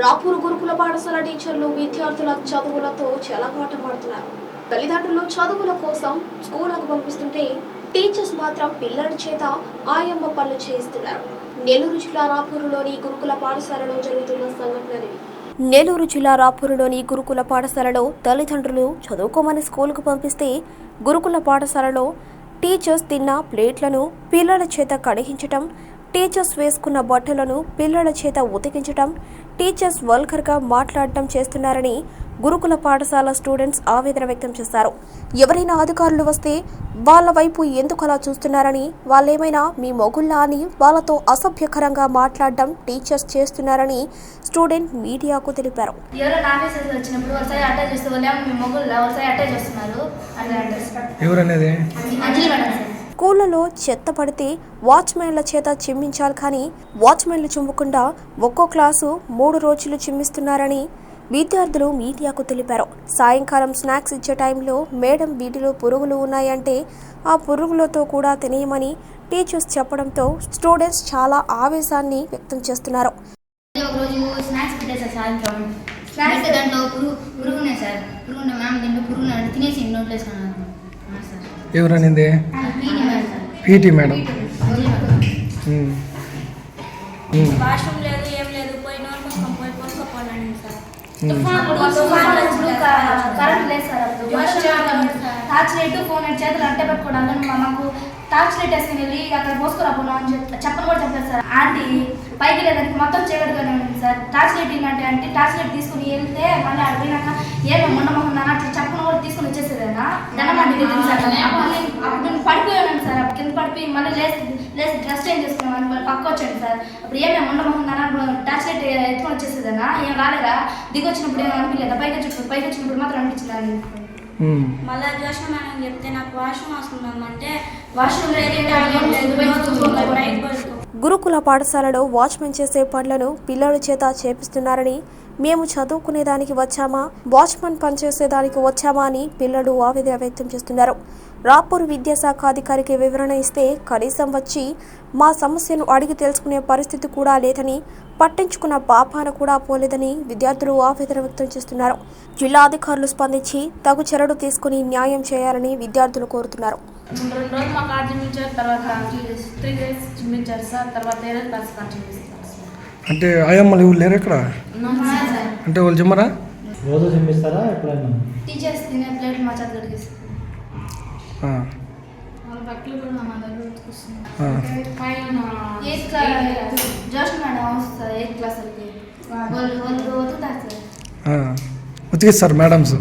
రాపూర్ గురుకుల పాఠశాల టీచర్లు విద్యార్థుల చదువులతో చెలగాటమాడుతున్నారు. తల్లిదండ్రులు చదువుల కోసం స్కూళ్లకు పంపిస్తుంటే టీచర్స్ మాత్రం పిల్లల చేత ఆయమ్మ పనులు చేయిస్తున్నారు. నెల్లూరు జిల్లా రాపూరులోని గురుకుల పాఠశాలలో జరుగుతున్న సంఘటనలు. నెల్లూరు జిల్లా రాపూరులోని గురుకుల పాఠశాలలో తల్లిదండ్రులు చదువుకోమని స్కూలుకు పంపిస్తే గురుకుల పాఠశాలలో టీచర్స్ తిన్న ప్లేట్లను పిల్లల చేత కడిగించటం, టీచర్స్ వేసుకున్న బట్టలను పిల్లల చేత ఉతికించటం, టీచర్స్ వల్గర్గా మాట్లాడటం చేస్తున్నారని గురుకుల పాఠశాల స్టూడెంట్స్ ఆవేదన వ్యక్తం చేశారు. ఎవరైనా అధికారులు వస్తే వాళ్ళ వైపు ఎందుకు అలా చూస్తున్నారని, వాళ్ళేమైనా మీ మొగుళ్ళా అని వాళ్ళతో అసభ్యకరంగా మాట్లాడడం టీచర్స్ చేస్తున్నారని స్టూడెంట్ మీడియాకు తెలిపారు. స్కూళ్లలో చెత్త పడితే వాచ్మెన్ల చేత చిమ్మించాలి, కానీ వాచ్మెన్లు చిమ్మకుండా ఒక్కో క్లాసు 3 రోజులు చిమ్మిస్తున్నారని విద్యార్థులు మీడియాకు తెలిపారు. సాయంకాలం స్నాక్స్ ఇచ్చే టైంలో మేడం వీటిలో పురుగులు ఉన్నాయంటే ఆ పురుగులతో కూడా తినేయమని టీచర్స్ చెప్పడంతో స్టూడెంట్స్ చాలా ఆవేశాన్ని వ్యక్తం చేస్తున్నారు. ఎవరనింది? PT madam. వాష్రూమ్ లేదు, ఏం లేదు, పోయి నోరు మూసుకొని పోయి కొనుక్కోపోవాలని సార్. కరెంట్ లేదు సార్. టార్చ్ లైట్ ఫోన్ చేతులు అట్టే పెట్టుకోవడానికి మాకు టార్చ్ లైట్ వేసుకుని వెళ్ళి అక్కడ పోసుకోరాపోనా అని చెప్పని కూడా చెప్పలేదు సార్. ఆంటీ పైకి లేదానికి మొత్తం చీకటిగానే ఉంది సార్. టార్చ్ లైట్ ఏంటంటే టార్చ్ లైట్ తీసుకుని వెళ్తే మళ్ళీ అక్కడ పోయినాక ఏమో మొన్న అట్లా చెప్పని కూడా తీసుకుని వచ్చేసేదేనా ధనమండి సార్. అప్పుడు నేను పడిపోయాను సార్. అప్పుడు కింద పడిపోయి మళ్ళీ లేసి డ్రెస్ చేంజ్ చేసుకున్నాను, మళ్ళీ పక్క వచ్చాను సార్. అప్పుడు ఏమే మొన్న టార్చ్ లైట్ ఎత్తుకొని వచ్చేసేదేనా, ఏం రాలేదా, దిగి వచ్చినప్పుడు ఏమో అనిపించలేదా, పైకి వచ్చినప్పుడు మాత్రం అనిపించింది. మళ్ళీ జోష్ణ మేడం చెప్తే నాకు వాష్రూమ్ వస్తున్నామంటే వాష్రూమ్ గురుకుల పాఠశాలలో వాచ్మెన్ చేసే పనులను పిల్లల చేత చేపిస్తున్నారని, మేము చదువుకునేదానికి వచ్చామా, వాచ్మెన్ పనిచేసేదానికి వచ్చామా అని పిల్లలు ఆవేదన వ్యక్తం చేస్తున్నారు. రాపూర్ విద్యాశాఖ అధికారికి వివరణ ఇస్తే కనీసం వచ్చి మా సమస్యను అడిగి తెలుసుకునే పరిస్థితి కూడా లేదని, పట్టించుకున్న పాపాన కూడా పోలేదని విద్యార్థులు ఆవేదన వ్యక్తం చేస్తున్నారు. జిల్లా అధికారులు స్పందించి తగు చర్యలు తీసుకుని న్యాయం చేయాలని విద్యార్థులు కోరుతున్నారు. 2 రోజులు మాకు ఆర్జించారు, తర్వాత 3 days చిమ్మించారు సార్. తర్వాత అంటే ఆయమ్మలు ఎవరు లేరు ఇక్కడ? అంటే వాళ్ళు జిమ్మరా? రోజు చిమ్మిస్తారా? ఎప్పుడైనా టీచర్స్ తినే ప్లేట్ మా చేత కడిగేస్తారు. వాళ్ళ బట్టలు కూడా మా దగ్గర జోష్ మేడం వస్తారు 8th క్లాస్ వాళ్ళకి వాళ్ళు ఉతుకుతారు సార్. ఉతికిస్తారు మేడమ్స్.